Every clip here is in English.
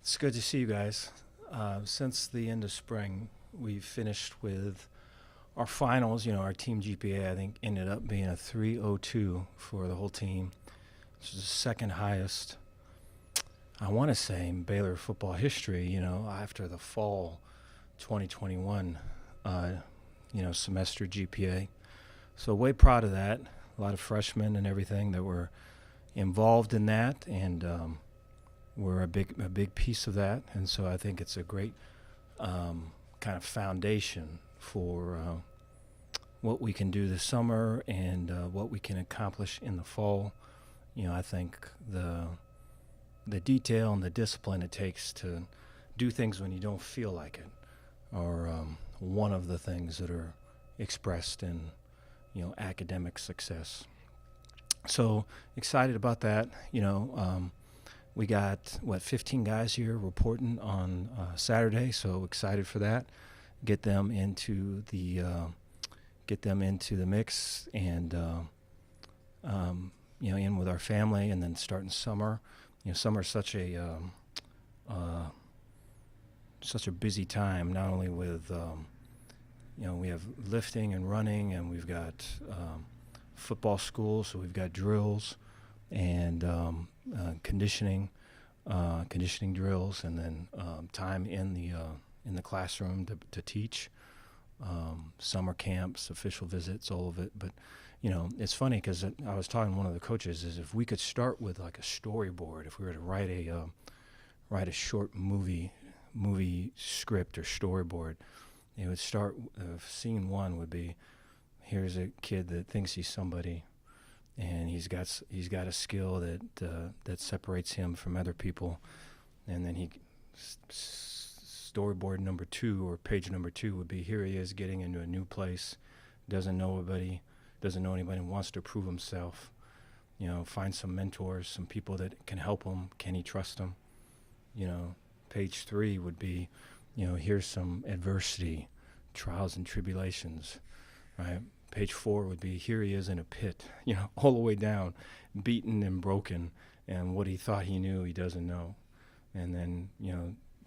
It's good to see you guys. Since the end of spring, we've finished with our finals. Our team GPA, I think, ended up being a 302 for the whole team, which is the second highest, I want to say, in Baylor football history, after the fall 2021, semester GPA. So way proud of that. A lot of freshmen and everything that were involved in that, and we're a big piece of that. And so I think it's a great kind of foundation for what we can do this summer and what we can accomplish in the fall. I think the detail and the discipline it takes to do things when you don't feel like it are one of the things that are expressed in academic success. So excited about that. We got 15 guys here reporting on Saturday, so excited for that. Get them into the mix, and in with our family, and then starting summer. Summer's such a busy time. Not only with we have lifting and running, and we've got football school, so we've got drills and conditioning drills, and then time in the classroom to teach, summer camps, official visits, all of it. But it's funny because I was talking to one of the coaches, is if we could start with like a storyboard, if we were to write a short movie script or storyboard, it would start. Scene one would be, here's a kid that thinks he's somebody, and he's got a skill that separates him from other people, and then storyboard number 2 or page number 2 would be, here he is getting into a new place, doesn't know anybody, wants to prove himself, find some mentors, some people that can help him. Can he trust them? Page 3 would be, here's some adversity, trials and tribulations, right? Page 4 would be, here he is in a pit, all the way down, beaten and broken, and what he thought he knew, he doesn't know. And then,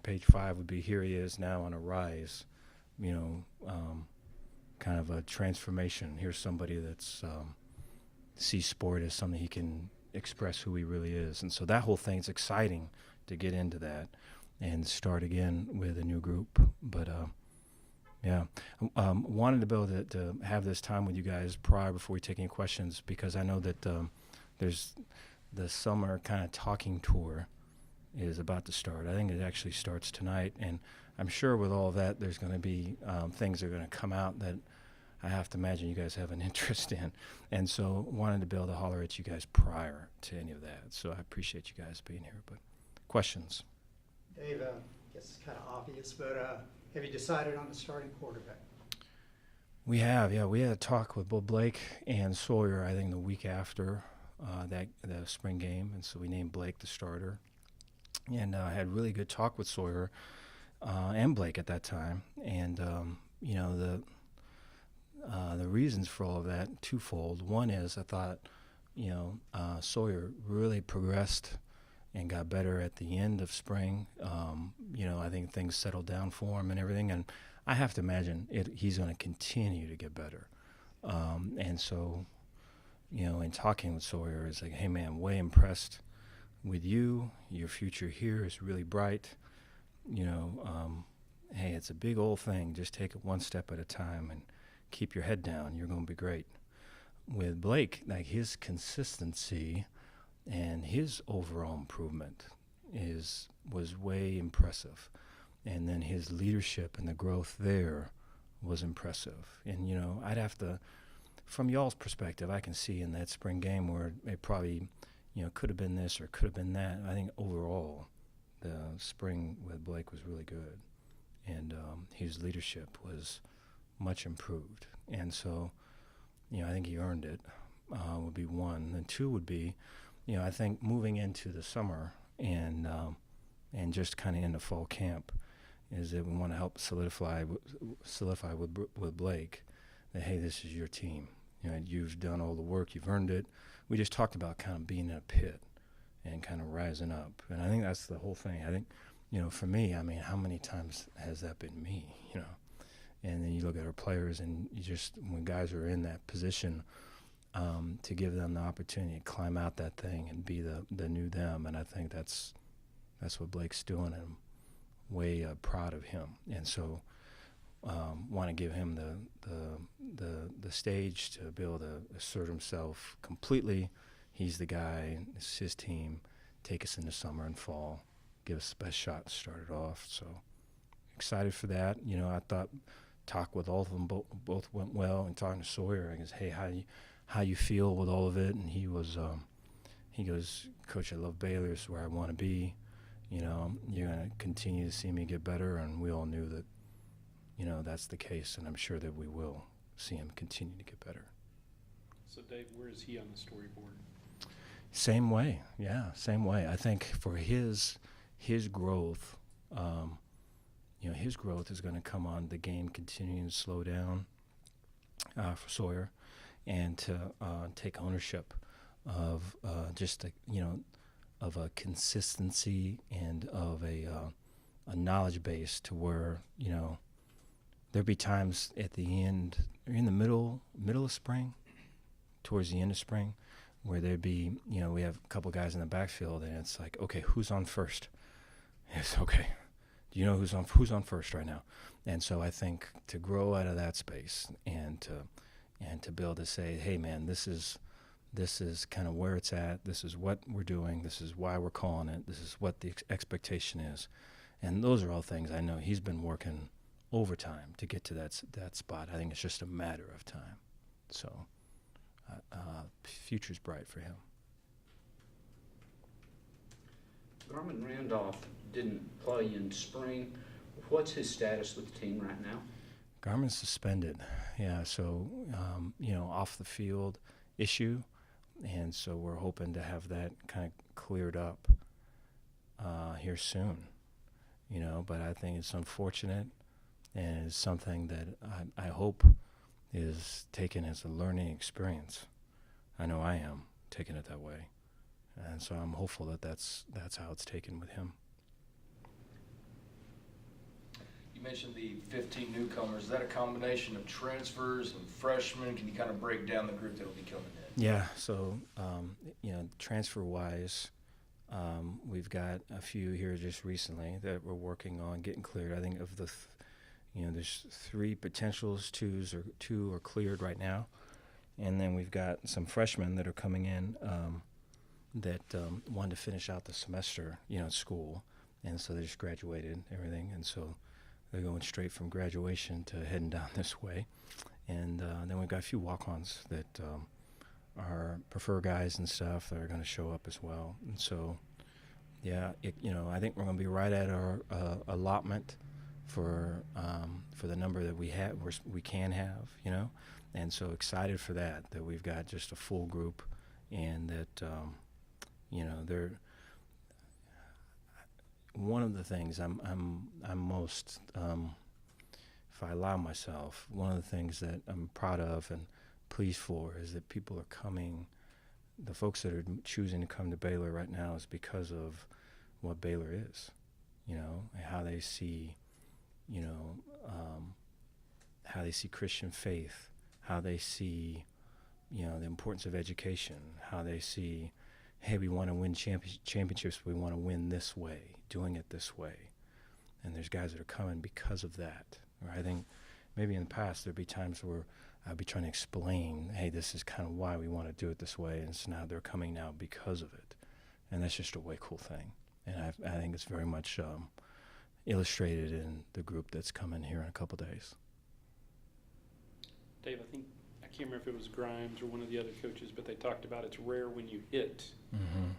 page 5 would be, here he is now on a rise, kind of a transformation. Here's somebody that's sees sport as something he can express who he really is. And so that whole thing's exciting to get into that and start again with a new group. But wanted to be able to have this time with you guys prior before we take any questions, because I know that there's the summer kind of talking tour is about to start. I think it actually starts tonight, and I'm sure with all that there's going to be things that are going to come out that I have to imagine you guys have an interest in. And so wanted to be able to holler at you guys prior to any of that. So I appreciate you guys being here. But questions? Dave, I guess it's kind of obvious, but have you decided on the starting quarterback? We have, yeah. We had a talk with both Blake and Sawyer, I think, the week after the spring game, and so we named Blake the starter. And I had really good talk with Sawyer and Blake at that time. And, the reasons for all of that, twofold. One is I thought, Sawyer really progressed and got better at the end of spring. I think things settled down for him and everything. And I have to imagine he's going to continue to get better. And so, in talking with Sawyer, it's like, hey, man, way impressed with you. Your future here is really bright. Hey, it's a big old thing. Just take it one step at a time and keep your head down. You're going to be great. With Blake, like, his consistency and his overall improvement was way impressive. And then his leadership and the growth there was impressive. And, I'd have to, from y'all's perspective, I can see in that spring game where it probably, could have been this or could have been that. I think overall the spring with Blake was really good. And his leadership was much improved. And so, I think he earned it, would be one. And two would be, I think moving into the summer and just kind of into fall camp is that we want to help solidify with Blake that, hey, this is your team. You've done all the work, you've earned it. We just talked about kind of being in a pit and kind of rising up. And I think that's the whole thing. I think, for me, I mean, how many times has that been me, And then you look at our players, and when guys are in that position, to give them the opportunity to climb out that thing and be the new them. And I think that's what Blake's doing, and I'm way proud of him. And so want to give him the stage to be able to assert himself completely. He's the guy, it's his team, take us into summer and fall, give us the best shot to start it off. So excited for that. I thought talk with all of them both went well, and talking to Sawyer, I guess, hey, how you feel with all of it? And he goes, Coach, I love Baylor, it's where I want to be. You're going to continue to see me get better, and we all knew that, that's the case, and I'm sure that we will see him continue to get better. So, Dave, where is he on the storyboard? Same way, yeah, same way. I think for his growth, his growth is going to come on the game continuing to slow down for Sawyer, and to take ownership of of a consistency and of a knowledge base to where there'd be times at the end, in the middle of spring, towards the end of spring, where there'd be we have a couple guys in the backfield, and it's like, okay, who's on first? It's okay. Do you know who's on first right now? And so I think to grow out of that space and to be able to say, hey man, this is kind of where it's at. This is what we're doing. This is why we're calling it. This is what the expectation is. And those are all things I know he's been working overtime to get to that spot. I think it's just a matter of time. So future's bright for him. Garmin Randolph didn't play in spring. What's his status with the team right now? Garmin's suspended. Yeah, so, off the field issue. And so we're hoping to have that kind of cleared up here soon, but I think it's unfortunate, and it's something that I hope is taken as a learning experience. I know I am taking it that way. And so I'm hopeful that that's how it's taken with him. You mentioned the 15 newcomers. Is that a combination of transfers and freshmen? Can you kind of break down the group that will be coming in? Yeah, so, transfer-wise, we've got a few here just recently that we're working on getting cleared. I think of the, there's 3 potentials, 2 are cleared right now. And then we've got some freshmen that are coming in that wanted to finish out the semester, at school. And so they just graduated, everything. And so they're going straight from graduation to heading down this way. And then we've got a few walk-ons that are prefer guys and stuff that are going to show up as well. And so, yeah, I think we're going to be right at our allotment for the number that we can have, And so excited for that we've got just a full group, and that, they're one of the things I'm most, if I allow myself, one of the things that I'm proud of and pleased for is that people are coming. The folks that are choosing to come to Baylor right now is because of what Baylor is, and how they see, how they see Christian faith, how they see, the importance of education, how they see, hey, we want to win championships, we want to win this way, doing it this way. And there's guys that are coming because of that. Or I think maybe in the past there'd be times where I'd be trying to explain, hey, this is kind of why we want to do it this way, and so now they're coming now because of it. And that's just a way cool thing. And I think it's very much illustrated in the group that's coming here in a couple days. Dave, I can't remember if it was Grimes or one of the other coaches, but they talked about it's rare when you hit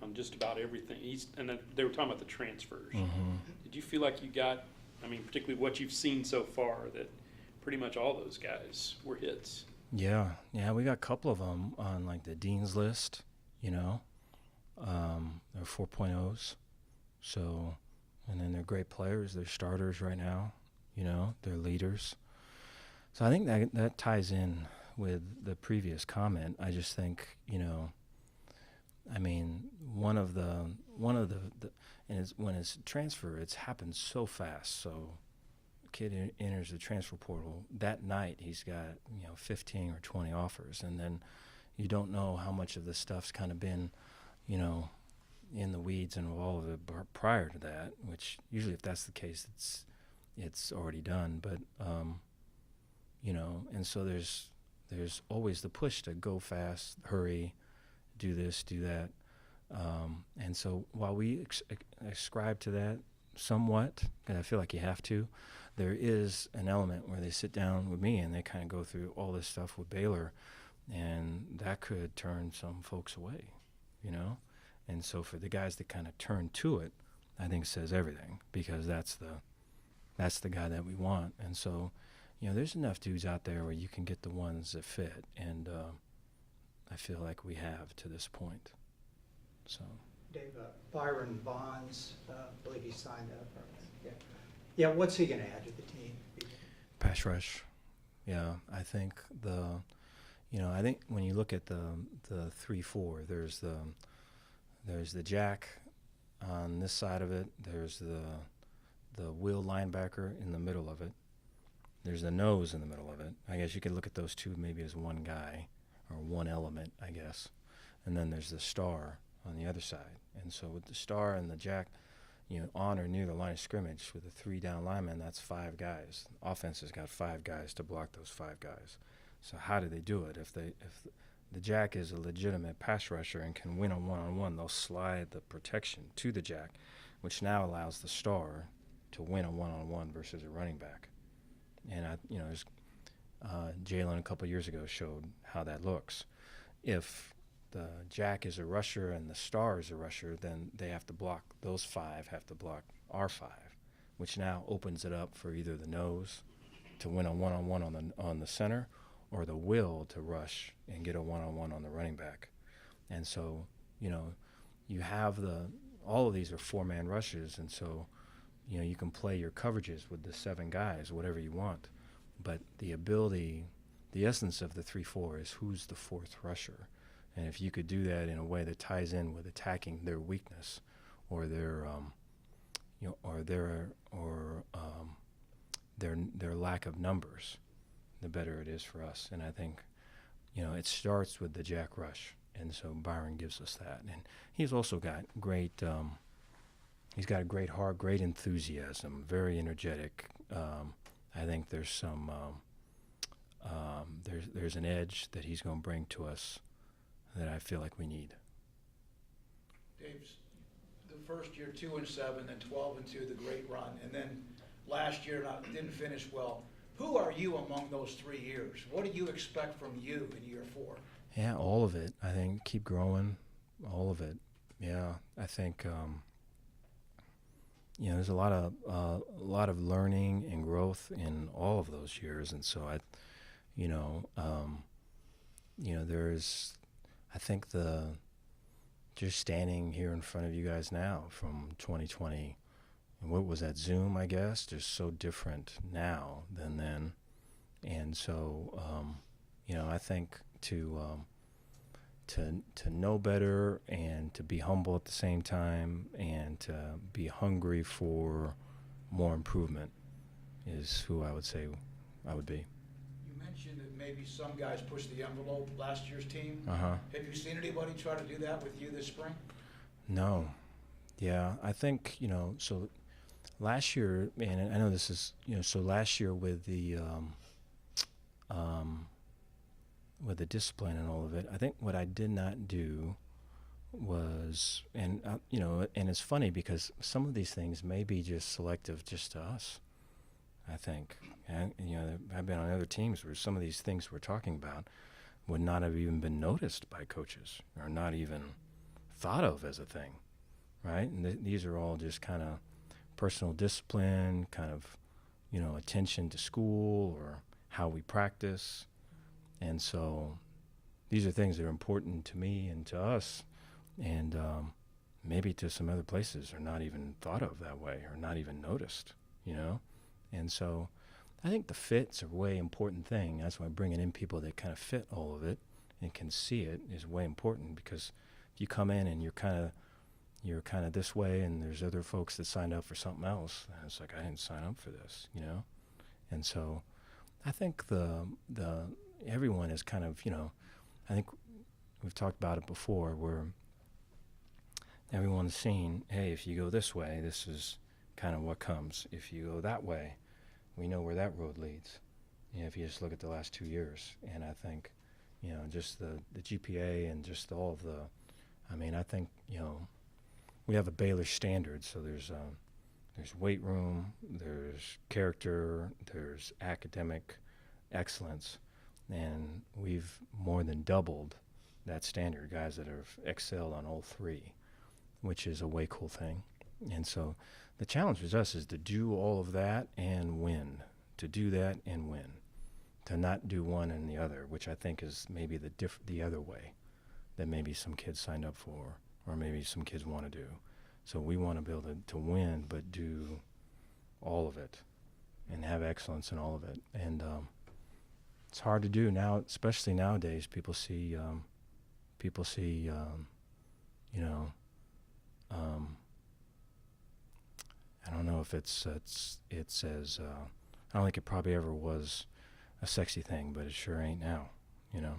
on just about everything. And they were talking about the transfers. Mm-hmm. Did you feel like you got, particularly what you've seen so far, that pretty much all those guys were hits? Yeah, we got a couple of them on like the dean's list, they're 4.0s. So, and then they're great players. They're starters right now, they're leaders. So I think that ties in with the previous comment. I just think, I mean, and when it's transfer, it's happened so fast. So, kid enters the transfer portal that night. He's got 15 or 20 offers, and then you don't know how much of this stuff's kind of been, in the weeds and all of it prior to that. Which usually, if that's the case, it's already done. But and so there's always the push to go fast, hurry, do this, do that. And so while we ascribe to that somewhat, and I feel like you have to, there is an element where they sit down with me and they kind of go through all this stuff with Baylor, and that could turn some folks away, And so for the guys that kind of turn to it, I think says everything, because that's the guy that we want. And so, there's enough dudes out there where you can get the ones that fit, and I feel like we have to this point. So, Dave, Byron Bonds, I believe he signed up. Yeah. What's he going to add to the team? pass rush. Yeah, I think I think when you look at the 3-4, there's the jack on this side of it. There's the wheel linebacker in the middle of it. There's the nose in the middle of it. I guess you could look at those two maybe as one guy or one element, I guess. And then there's the star on the other side. And so with the star and the jack, on or near the line of scrimmage with the 3 down linemen, that's 5 guys. Offense has got 5 guys to block those 5 guys. So how do they do it? If the jack is a legitimate pass rusher and can win a one-on-one, they'll slide the protection to the jack, which now allows the star to win a one-on-one versus a running back. And there's Jalen a couple years ago showed how that looks. If the jack is a rusher and the star is a rusher, then they have to block, those 5 have to block our 5, which now opens it up for either the nose to win a one-on-one on the center, or the will to rush and get a one-on-one on the running back. And so, you have all of these are 4-man rushes, and so, you can play your coverages with the 7 guys, whatever you want. But the essence of the 3-4 is who's the 4th rusher. And if you could do that in a way that ties in with attacking their weakness or their lack of numbers, the better it is for us. And I think, it starts with the jack rush. And so Byron gives us that. And he's also got great, he's got a great heart, great enthusiasm, very energetic. I think there's some, there's an edge that he's going to bring to us that I feel like we need. Dave's the first year 2-7, then 12-2, the great run, and then last year didn't finish well. Who are you among those 3 years? What do you expect from you in year 4? Yeah, all of it. I think keep growing, all of it. Yeah, I think there's a lot of learning and growth in all of those years, and so there's. I think just standing here in front of you guys now from 2020, and what was that, Zoom, I guess, just so different now than then. And so, I think to know better and to be humble at the same time and to be hungry for more improvement is who I would say I would be. You mentioned that maybe some guys pushed the envelope last year's team. Uh-huh. Have you seen anybody try to do that with you this spring? No. Yeah, I think, so last year, and I know this is, so last year with the discipline and all of it, I think what I did not do was, and it's funny because some of these things may be just selective just to us, I think. And, I've been on other teams where some of these things we're talking about would not have even been noticed by coaches or not even thought of as a thing, right? And these are all just kind of personal discipline, kind of, attention to school or how we practice. And so these are things that are important to me and to us, and maybe to some other places are not even thought of that way or not even noticed, And so I think the fit's a way important thing. That's why bringing in people that kind of fit all of it and can see it is way important, because if you come in and you're kind of this way, and there's other folks that signed up for something else, and it's like, I didn't sign up for this, you know. And so I think the everyone is kind of, you know, I think we've talked about it before, where everyone's seen, hey, if you go this way, this is kind of what comes. If you go that way, we know where that road leads. You know, if you just look at the last 2 years. And I think, you know, just the GPA and just all of the, I mean, I think, you know, we have a Baylor standard, so there's weight room, there's character, there's academic excellence, and we've more than doubled that standard, guys that have excelled on all three, which is a way cool thing. And so the challenge with us is to do all of that and win, to do that and win, to not do one and the other, which I think is maybe the other way that maybe some kids signed up for, or maybe some kids want to do. So we want to be able to win, but do all of it and have excellence in all of it. And it's hard to do now, especially nowadays. People see, you know, I don't know if it's as, I don't think it probably ever was a sexy thing, but it sure ain't now, you know.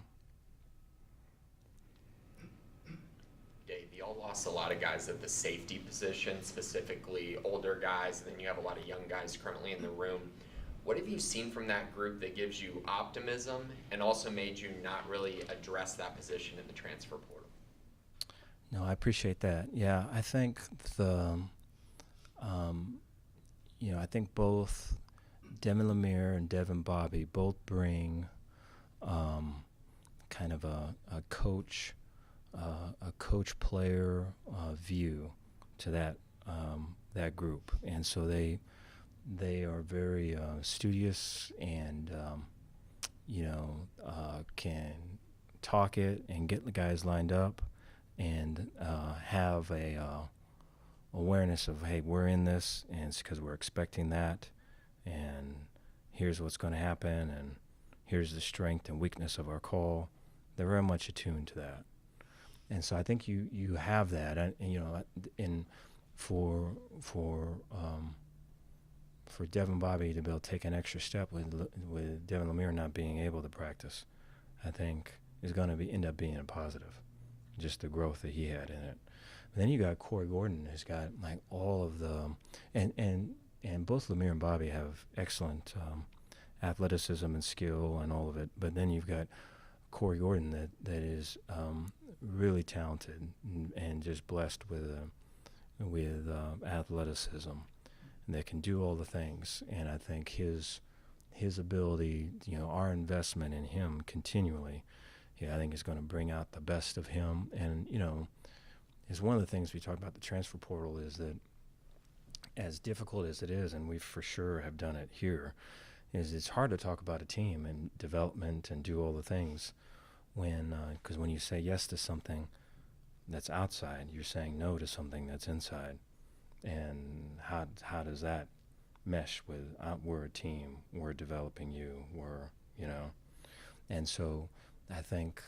Dave, y'all lost a lot of guys at the safety position, specifically older guys, and then you have a lot of young guys currently in the room. What have you seen from that group that gives you optimism and also made you not really address that position in the transfer portal? No, I appreciate that. Yeah, I think you know, I think both Devin Lemire and Devin Bobby both bring kind of a coach player view to that group, and so they are very studious and you know, can talk it and get the guys lined up and have a awareness of, hey, we're in this, and it's because we're expecting that, and here's what's going to happen, and here's the strength and weakness of our call. They're very much attuned to that. And so I think you have that, and you know, in for Devin Bobby to be able to take an extra step with Devin Lemire not being able to practice, I think is going to end up being a positive, just the growth that he had in it. But then you got Corey Gordon, who's got like all of the, and both Lemire and Bobby have excellent athleticism and skill and all of it. But then you've got Corey Gordon that is really talented and just blessed with athleticism, and that can do all the things. And I think his ability, you know, our investment in him continually, I think is going to bring out the best of him. And you know, is one of the things we talk about the transfer portal is that, as difficult as it is, and we for sure have done it here, is it's hard to talk about a team and development and do all the things when, because when you say yes to something that's outside, you're saying no to something that's inside. And how does that mesh with, we're a team, we're developing you, you know. And so I think,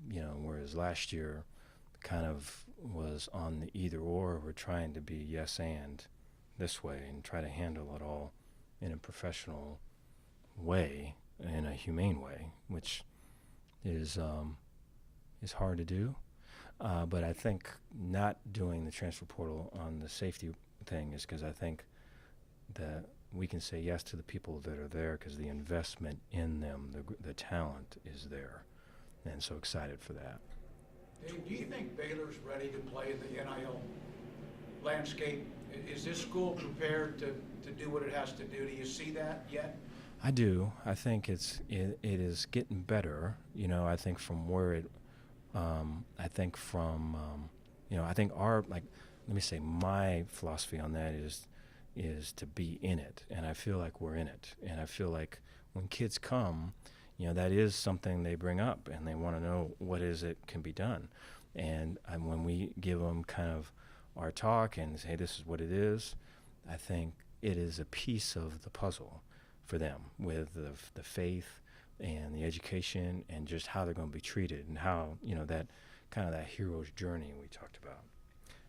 you know, whereas last year kind of was on the either or, we're trying to be yes and this way and try to handle it all in a professional way, in a humane way, which is hard to do. But I think not doing the transfer portal on the safety thing is because I think that we can say yes to the people that are there because the investment in them, the talent is there, and so excited for that. Dave, do you think Baylor's ready to play in the NIL landscape? Is this school prepared to do what it has to do? Do you see that yet? I do. I think it is getting better. You know, I think from where it, I think from, you know, I think let me say my philosophy on that is to be in it, and I feel like we're in it, and I feel like when kids come, you know, that is something they bring up, and they want to know what is it can be done, and when we give them kind of our talk and say this is what it is, I think it is a piece of the puzzle for them with the faith and the education and just how they're going to be treated and how, you know, that kind of that hero's journey we talked about.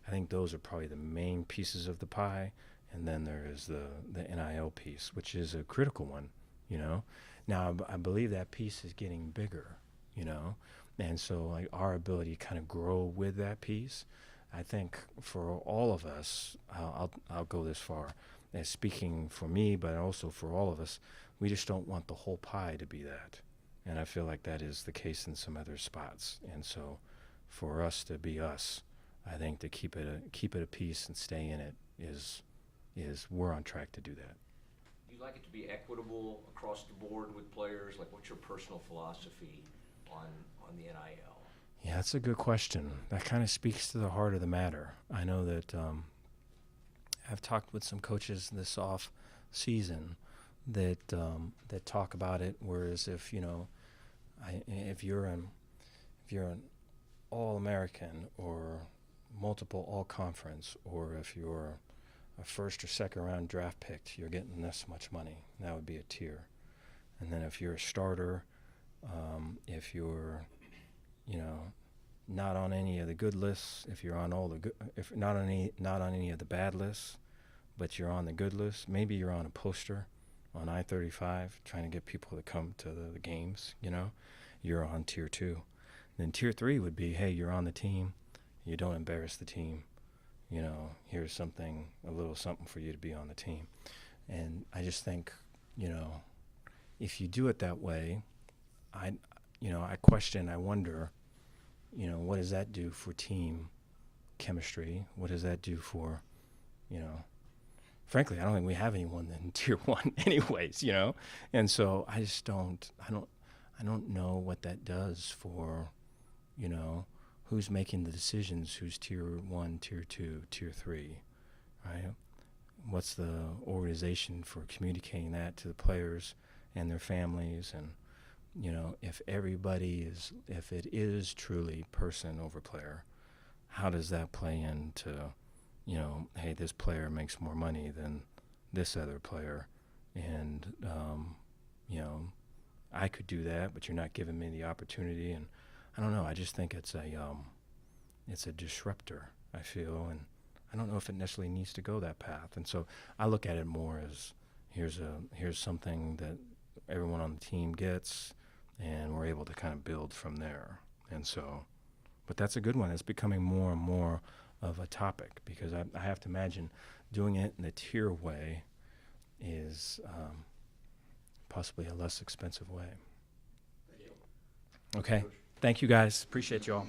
I think those are probably the main pieces of the pie, and then there is the NIL piece, which is a critical one, you know. Now, I believe that piece is getting bigger, you know, and so like our ability to kind of grow with that piece, I think for all of us, I'll go this far, as speaking for me, but also for all of us, we just don't want the whole pie to be that. And I feel like that is the case in some other spots. And so for us to be us, I think to keep it a piece and stay in it is we're on track to do that. Do you like it to be equitable across the board with players? Like, what's your personal philosophy on the NIL? Yeah, that's a good question. That kind of speaks to the heart of the matter. I know that I've talked with some coaches this off season that talk about it. Whereas if if you're an All-American or multiple All-Conference, or if you're a first or second round draft pick, you're getting this much money. That would be a tier. And then if you're a starter, if you're not on any of the good lists, if you're on all the good, if not on any of the bad lists, but you're on the good list, maybe you're on a poster on I-35 trying to get people to come to the games, you're on tier 2. Then tier 3 would be, hey, you're on the team, you don't embarrass the team, here's a little something for you to be on the team. And I just think, if you do it that way, I wonder, what does that do for team chemistry? What does that do for, frankly, I don't think we have anyone in tier 1 anyways, And so I just don't know what that does for, who's making the decisions, who's tier 1, tier 2, tier 3, right? What's the organization for communicating that to the players and their families? And, if it is truly person over player, how does that play into, hey, this player makes more money than this other player, and, I could do that, but you're not giving me the opportunity. And I don't know, I just think it's a disruptor, I feel, and I don't know if it necessarily needs to go that path. And so I look at it more as here's something that everyone on the team gets, and we're able to kind of build from there. And so, but that's a good one. It's becoming more and more of a topic, because I have to imagine doing it in a tier way is possibly a less expensive way. Okay. Thank you, guys. Appreciate you all.